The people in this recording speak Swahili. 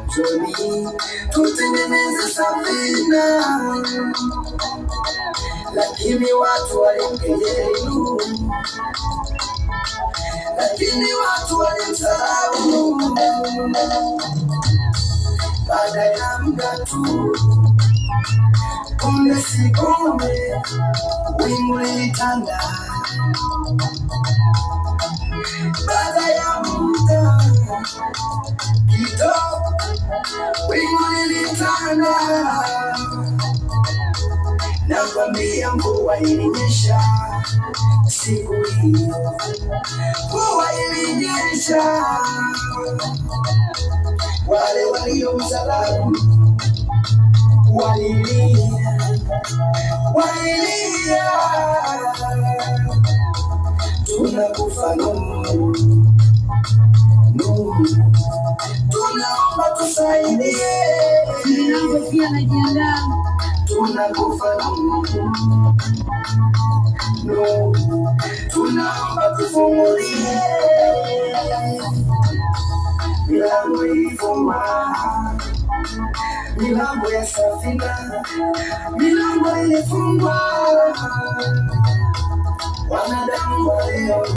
Njoni tutengeneze safina, lakini watu walimkejeli Nuhu, lakini watu walimsahau. Baada ya muda tu, punde si punde, wingu lilitanda. Baada ya muda kidogo, wingu lilitanda. Nakwambia mvua ilinyesha siku hiyo, mvua ilinyesha. Wale waliomsahau walilia, walilia, tunakufa Nuhu, Nuhu, tunaomba tusaidie, tunakufa Nuhu, Nuhu, tunaomba tufungulie. Milango ilifungwa, milango ya safina, milango ilifungwa. Wanadamu wa leo